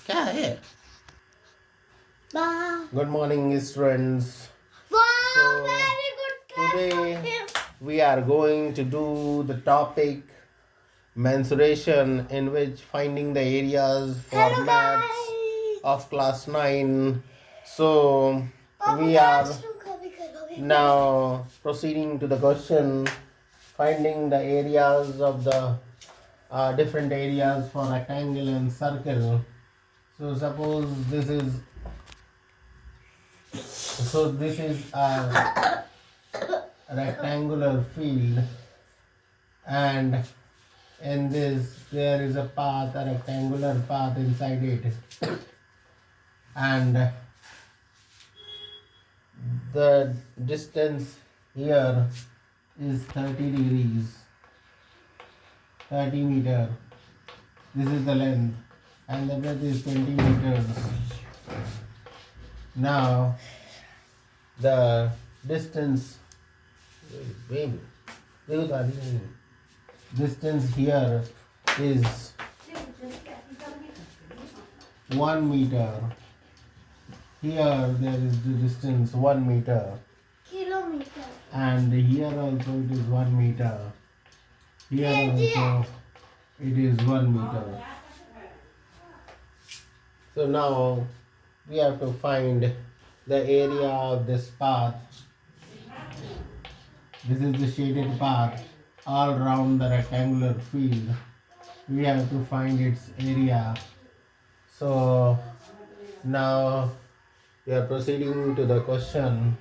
क्या है? Wow. Good morning, students. Wow, very good Today we are going to do the topic mensuration, in which finding the areas for Hello, maths guys. of class 9. So Papa, we are dance too कभी करोगे? now proceeding to the question, finding the areas of the different areas for rectangle and circle. So suppose this is a rectangular field, and in this there is a path, a rectangular path inside it, and the distance here is 30 degrees, 30 meter. This is the length, and the breadth is 20 meters. Now the distance, baby, distance here is 1 meter. Here there is the distance 1 meter, Kilometer. and here also it is 1 meter. Here also it is 1 meter. So now we have to find the area of this path. This is the shaded path all around the rectangular field. We have to find its area. So now we are proceeding to the question.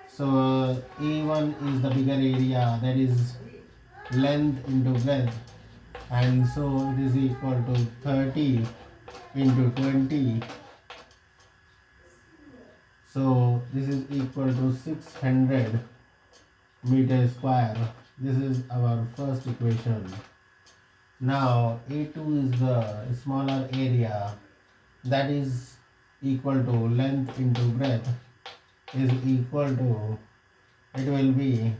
So E1 is the bigger area, that is length into breadth, and so it is equal to 30 into 20. So this is equal to 600 meter square. This is our first equation. Now A2 is the smaller area, that is equal to length into breadth, is equal to, it will be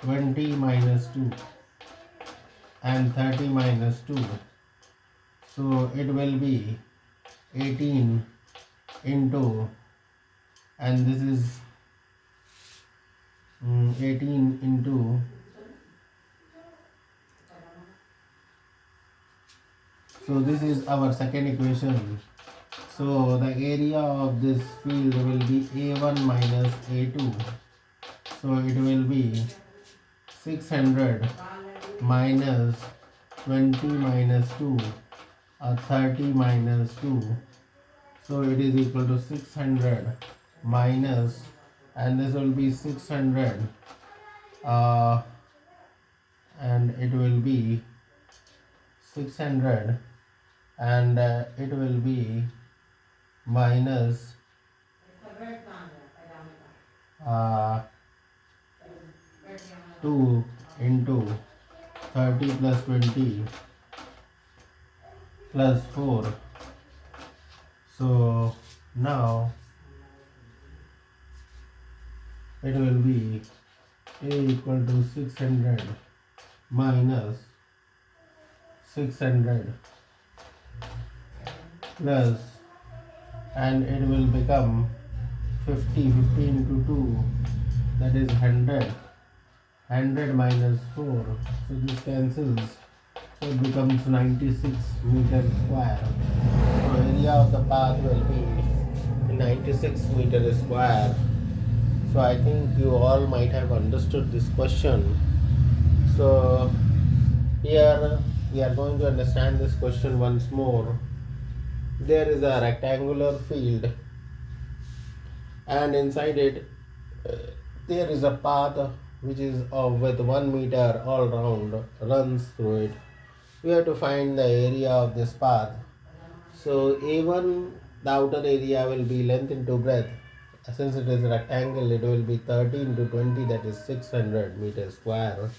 20 minus 2 and 30 minus 2. So it will be 18 into, and this is 18 into, so this is our second equation. So the area of this field will be A1 minus A2. So it will be 600 minus 20 minus 2, or 30 minus 2. So it is equal to 600 minus, and this will be 600, and it will be 600, and it will be minus 2 into 30 plus 20 plus 4. So now it will be A equal to 600 minus 600 plus, and it will become 50 into 2, that is 100. 100 minus 4, so this cancels, so it becomes 96 meter square. So area of the path will be 96 meter square. So I think you all might have understood this question. So here we are going to understand this question once more. There is a rectangular field, and inside it there is a path which is with 1 meter all round, runs through it. We have to find the area of this path. So A1, the outer area, will be length into breadth. Since it is a rectangle, it will be 30 into 20, that is 600 meters square.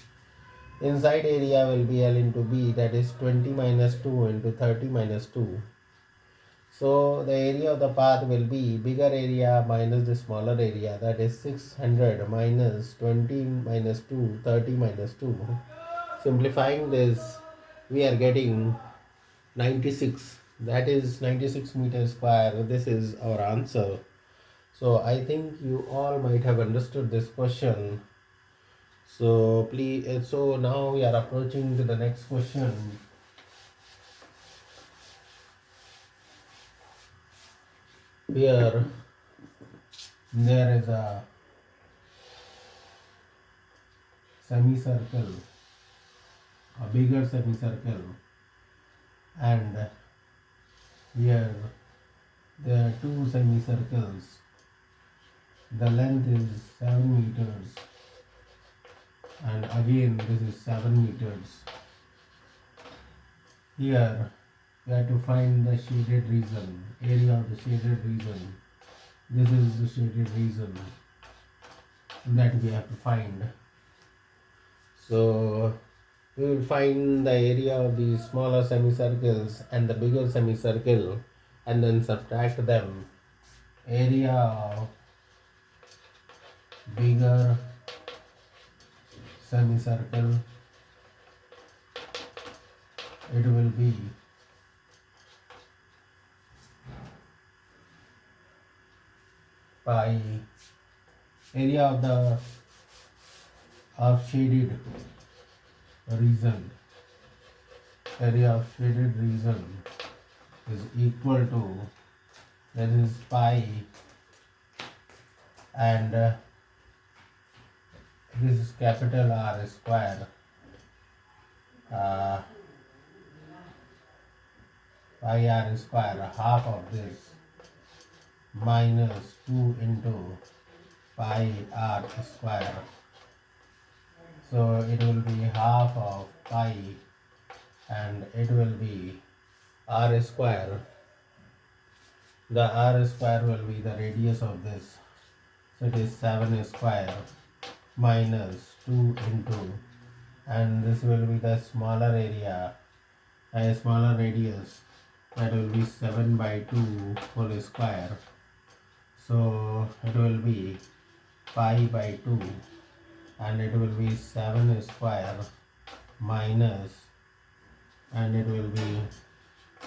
Inside area will be L into B, that is 20 minus 2 into 30 minus 2. So the area of the path will be bigger area minus the smaller area, that is 600 minus 20 minus 2, 30 minus 2. Simplifying this, we are getting 96. That is 96 meters square. This is our answer. So I think you all might have understood this question. So please, so now we are approaching to the next question. Here, there is a semicircle, a bigger semicircle, and here there are two semicircles. The length is 7 meters, and again this is 7 meters. Here we have to find the shaded region, area of the shaded region. This is the shaded region that we have to find. So we will find the area of these smaller semicircles and the bigger semicircle and then subtract them. Area of bigger semicircle, it will be pi. Area of the shaded region, area of shaded region is equal to, that is pi, and this is capital R square, pi R square, half of this minus 2 into pi R square. So it will be half of pi and it will be R square. The R square will be the radius of this. So it is 7 square minus 2 into, and this will be the smaller area, a smaller radius, that will be 7 by 2 whole square. So it will be pi by 2 and it will be 7 square minus, and it will be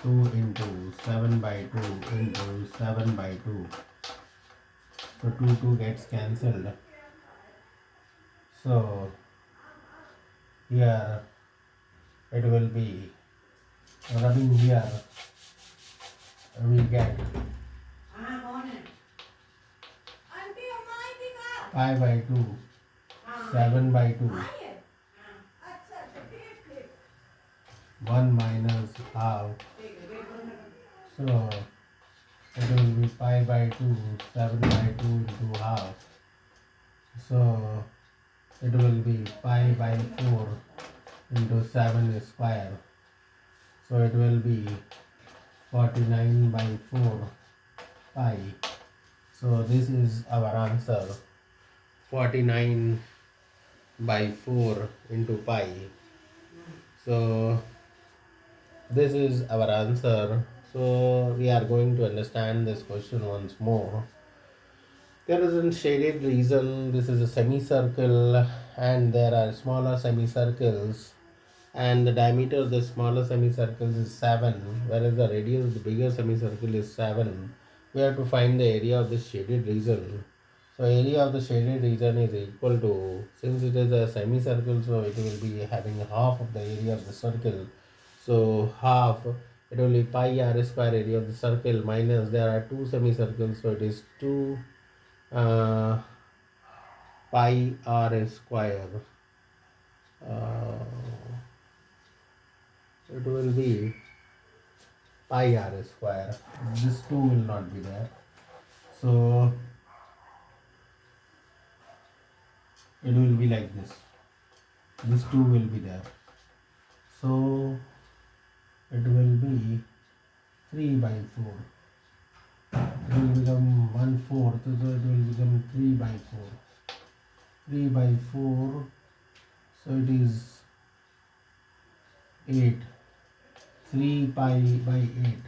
2 into 7 by 2 into 7 by 2. So 2 gets cancelled. So here it will be, rubbing here, we get pi by 2, 7 by 2, 1 minus half. So it will be pi by 2, 7 by 2 into half. So it will be pi by 4 into 7 square. So it will be 49 by 4 pi. So this is our answer, 49 by 4 into pi. So this is our answer. So we are going to understand this question once more. There is a shaded region, this is a semicircle, and there are smaller semicircles, and the diameter of the smaller semicircles is 7, whereas the radius of the bigger semicircle is 7. We have to find the area of this shaded region. So area of the shaded region is equal to, since it is a semicircle, so it will be having half of the area of the circle. So half, it will be pi R square area of the circle minus, there are two semicircles, so it is 2 pi R square. It will be pi R square. This 2 will not be there. So it will be like this. This 2 will be there. So it will be 3 by 4. It will become 1/4. So it will become 3 by 4. 3 by 4. So it is 8. 3 pi by 8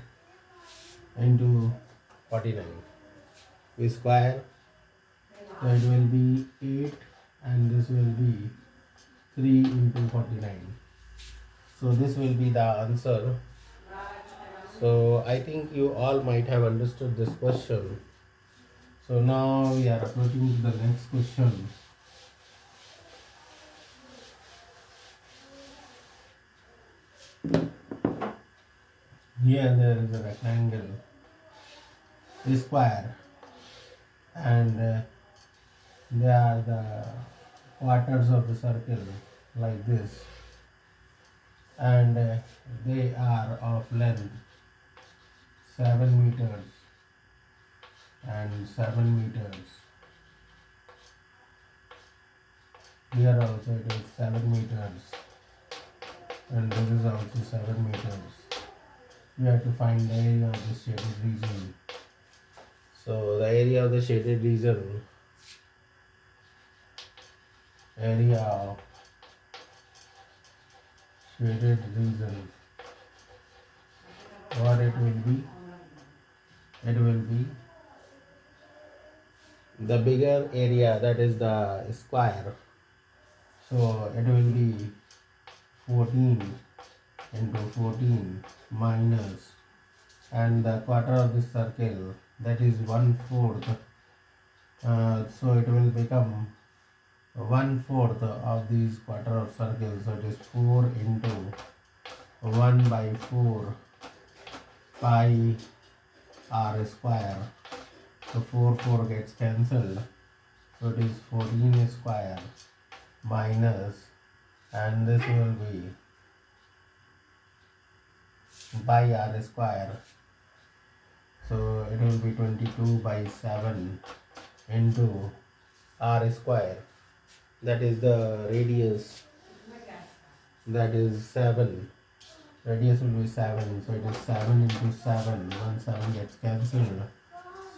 into 49. We square. So it will be 8 and this will be 3 into 49. So this will be the answer. So I think you all might have understood this question. So now we are approaching to the next question. Here there is a rectangle, a square, and they are the quarters of the circle like this, and they are of length 7 meters and 7 meters. Here also it is 7 meters, and this is also 7 meters. We have to find the area of the shaded region. So the area of the shaded region, area of shaded region, what it will be? It will be the bigger area, that is the square. So it will be 14 into 14 minus, and the quarter of this circle, that is 1/4. So it will become 1/4 of these quarter of circles. So it is 4 into 1/4 pi r square. So 4 gets cancelled. So it is 14 square minus, and this will be pi r square. So it will be 22/7 into r square. That is the radius. That is 7. Radius will be 7. So it is 7 into 7. 1 7 gets cancelled.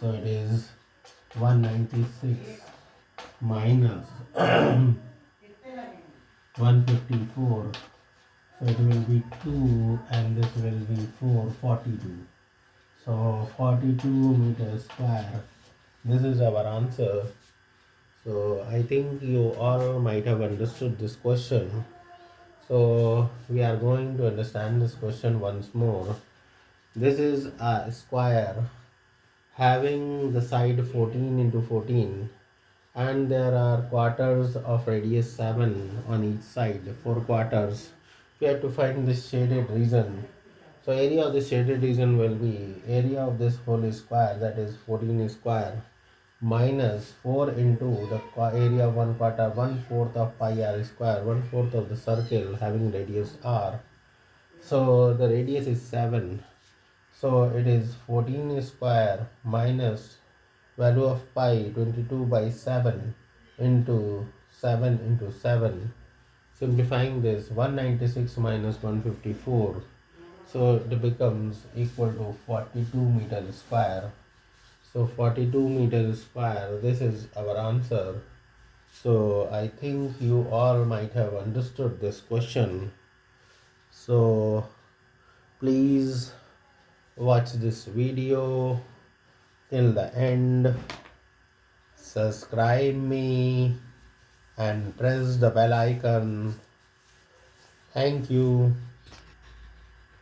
So it is 196 minus 154. So it will be 2, and this will be 4, 42. So 42 meters square. This is our answer. So I think you all might have understood this question. So we are going to understand this question once more. This is a square having the side 14 into 14, and there are quarters of radius 7 on each side, 4 quarters. We have to find the shaded region. So area of the shaded region will be area of this whole square, that is 14 square, minus 4 into the area of 1/4, 1/4 of pi r square, 1/4 of the circle having radius r. So the radius is 7. So it is 14 square minus value of pi 22/7 into 7 into 7. Simplifying this, 196 minus 154. So it becomes equal to 42 meters square. So 42 meters square, this is our answer. So I think you all might have understood this question. So please watch this video till the end, subscribe me and press the bell icon. Thank you.